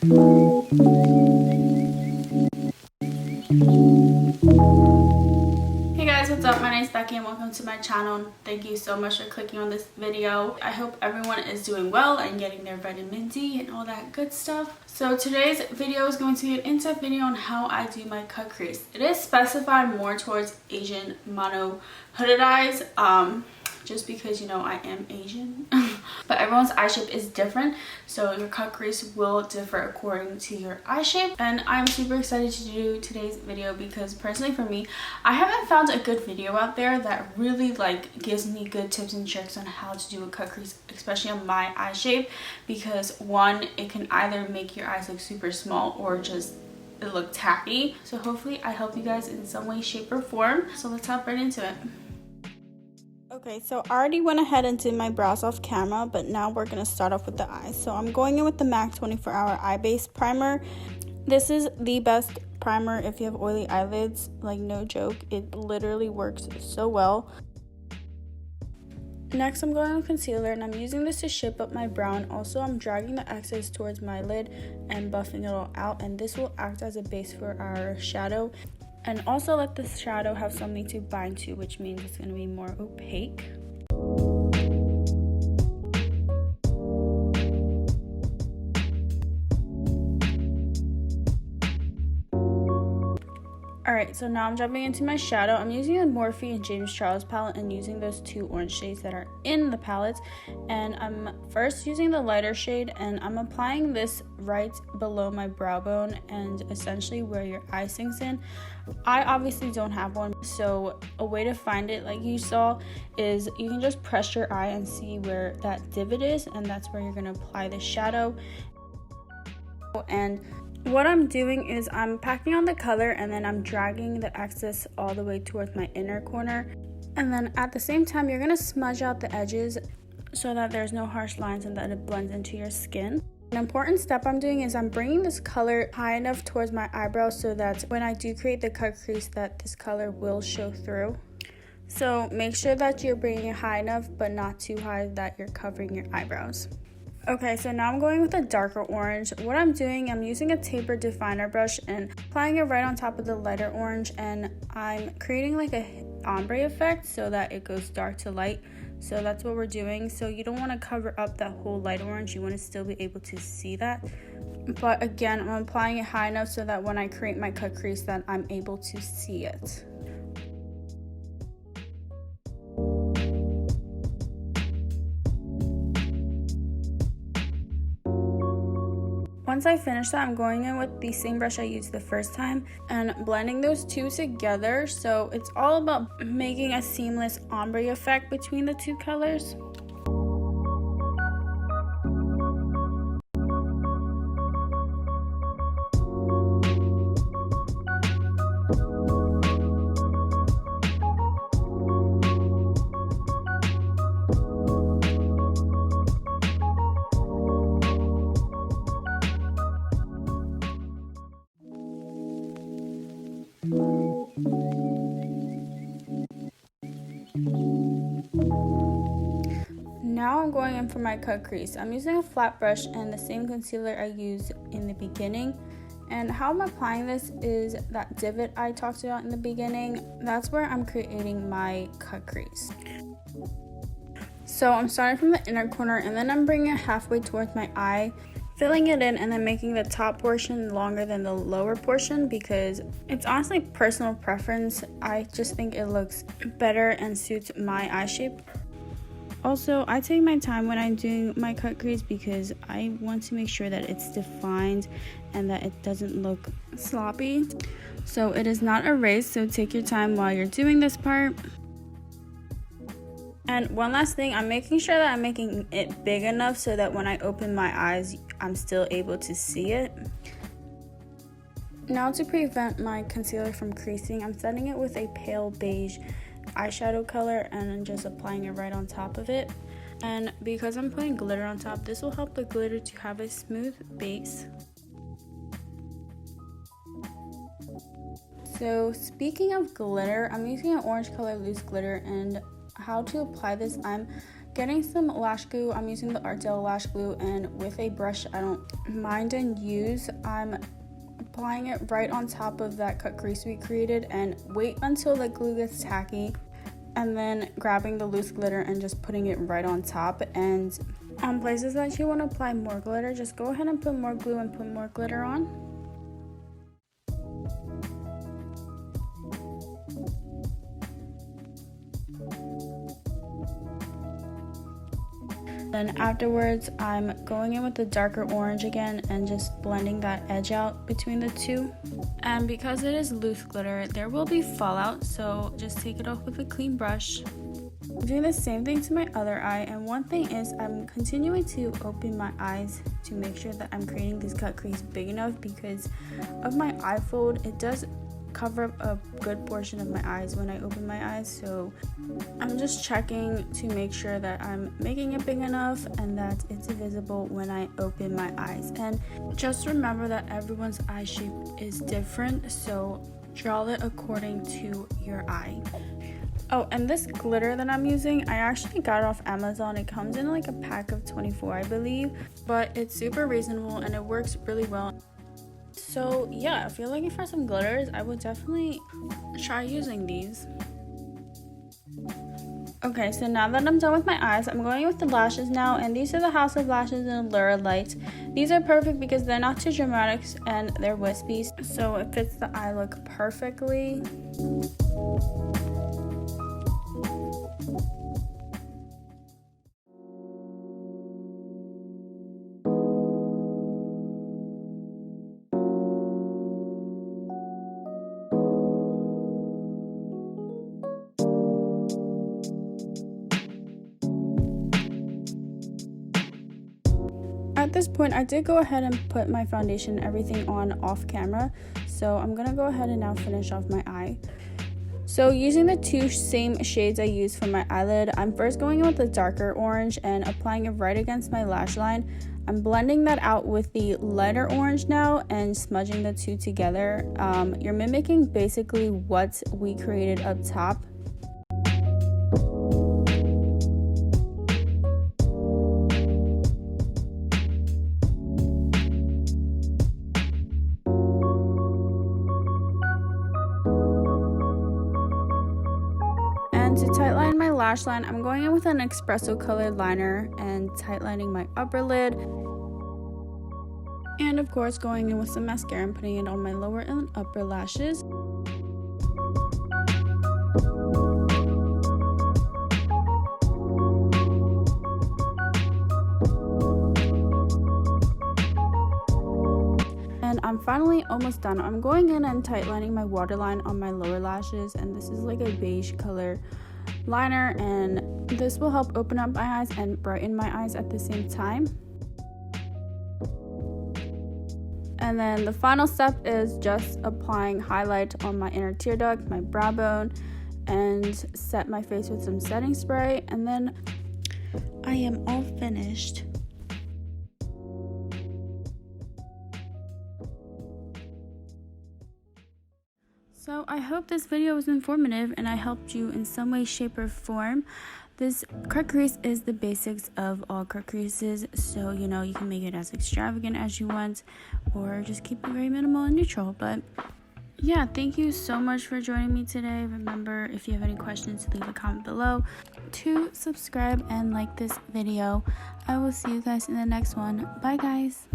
Hey guys, what's up? My name is Becky and welcome to my channel. Thank you so much for clicking on this video. I hope everyone is doing well and getting their vitamin D and all that good stuff. So today's video is going to be an in-depth video on how I do my cut crease. It is specified more towards Asian mono hooded eyes, just because, you know, I am Asian. But everyone's eye shape is different, so your cut crease will differ according to your eye shape. And I'm super excited to do today's video because personally for me, I haven't found a good video out there that really gives me good tips and tricks on how to do a cut crease, especially on my eye shape, because one, it can either make your eyes look super small or just it look tacky. So hopefully I help you guys in some way, shape, or form. So let's hop right into it. Okay, so I already went ahead and did my brows off camera, but now we're going to start off with the eyes. So I'm going in with the MAC 24-Hour Eye Base Primer. This is the best primer if you have oily eyelids, like no joke. It literally works so well. Next, I'm going with concealer, and I'm using this to shape up my brow. And also, I'm dragging the excess towards my lid and buffing it all out, and this will act as a base for our shadow. And also let the shadow have something to bind to, which means it's going to be more opaque. Alright, so now I'm jumping into my shadow. I'm using the Morphe and James Charles palette and using those two orange shades that are in the palettes. And I'm first using the lighter shade, and I'm applying this right below my brow bone and essentially where your eye sinks in. I obviously don't have one, so a way to find it, like you saw, is you can just press your eye and see where that divot is, and that's where you're going to apply the shadow. And what I'm doing is I'm packing on the color, and then I'm dragging the excess all the way towards my inner corner. And then at the same time, you're going to smudge out the edges so that there's no harsh lines and that it blends into your skin. An important step I'm doing is I'm bringing this color high enough towards my eyebrows so that when I do create the cut crease, that this color will show through. So make sure that you're bringing it high enough, but not too high that you're covering your eyebrows. Okay, so now I'm going with a darker orange. What I'm doing, I'm using a tapered definer brush and applying it right on top of the lighter orange, and I'm creating like a ombre effect so that it goes dark to light. So that's what we're doing. So you don't want to cover up that whole light orange. You want to still be able to see that. But again, I'm applying it high enough so that when I create my cut crease that I'm able to see it. Once I finish that, I'm going in with the same brush I used the first time and blending those two together. So it's all about making a seamless ombre effect between the two colors. Now I'm going in for my cut crease. I'm using a flat brush and the same concealer I used in the beginning. And how I'm applying this is that divot I talked about in the beginning. That's where I'm creating my cut crease. So I'm starting from the inner corner, and then I'm bringing it halfway towards my eye, filling it in, and then making the top portion longer than the lower portion because it's honestly personal preference. I just think it looks better and suits my eye shape. Also, I take my time when I'm doing my cut crease because I want to make sure that it's defined and that it doesn't look sloppy. So it is not a race, so take your time while you're doing this part. And one last thing, I'm making sure that I'm making it big enough so that when I open my eyes, I'm still able to see it. Now to prevent my concealer from creasing, I'm setting it with a pale beige eyeshadow color and then just applying it right on top of it. And because I'm putting glitter on top, this will help the glitter to have a smooth base. So speaking of glitter, I'm using an orange color loose glitter, and how to apply this, I'm getting some lash glue. I'm using the Artdale lash glue, and with a brush I don't mind and use, I'm applying it right on top of that cut crease we created, and wait until the glue gets tacky, and then grabbing the loose glitter and just putting it right on top. And on places that you want to apply more glitter, just go ahead and put more glue and put more glitter on. Then afterwards, I'm going in with the darker orange again and just blending that edge out between the two. And because it is loose glitter, there will be fallout, so just take it off with a clean brush. I'm doing the same thing to my other eye, and one thing is I'm continuing to open my eyes to make sure that I'm creating this cut crease big enough because of my eye fold. It does cover up a good portion of my eyes when I open my eyes, so I'm just checking to make sure that I'm making it big enough and that it's visible when I open my eyes. And just remember that everyone's eye shape is different, so draw it according to your eye. Oh, and this glitter that I'm using, I actually got it off Amazon. It comes in like a pack of 24, I believe, but it's super reasonable and it works really well. So yeah, if you're looking for some glitters, I would definitely try using these. Okay, so now that I'm done with my eyes, I'm going with the lashes now, and these are the House of Lashes in Allura Light. These are perfect because they're not too dramatic and they're wispy, so it fits the eye look perfectly. At this point, I did go ahead and put my foundation and everything on off camera, so I'm gonna go ahead and now finish off my eye. So using the two same shades I used for my eyelid, I'm first going in with the darker orange and applying it right against my lash line. I'm blending that out with the lighter orange now and smudging the two together. You're mimicking basically what we created up top. To tightline my lash line, I'm going in with an espresso colored liner and tightlining my upper lid. And of course going in with some mascara and putting it on my lower and upper lashes. And I'm finally almost done. I'm going in and tightlining my waterline on my lower lashes, and this is like a beige color liner, and this will help open up my eyes and brighten my eyes at the same time. And then the final step is just applying highlight on my inner tear duct, my brow bone, and set my face with some setting spray, and then I am all finished. So I hope this video was informative and I helped you in some way, shape, or form. This cut crease is the basics of all cut creases, so you know, you can make it as extravagant as you want or just keep it very minimal and neutral. But yeah, thank you so much for joining me today. Remember, if you have any questions, leave a comment below, to subscribe and like this video. I will see you guys in the next one. Bye guys.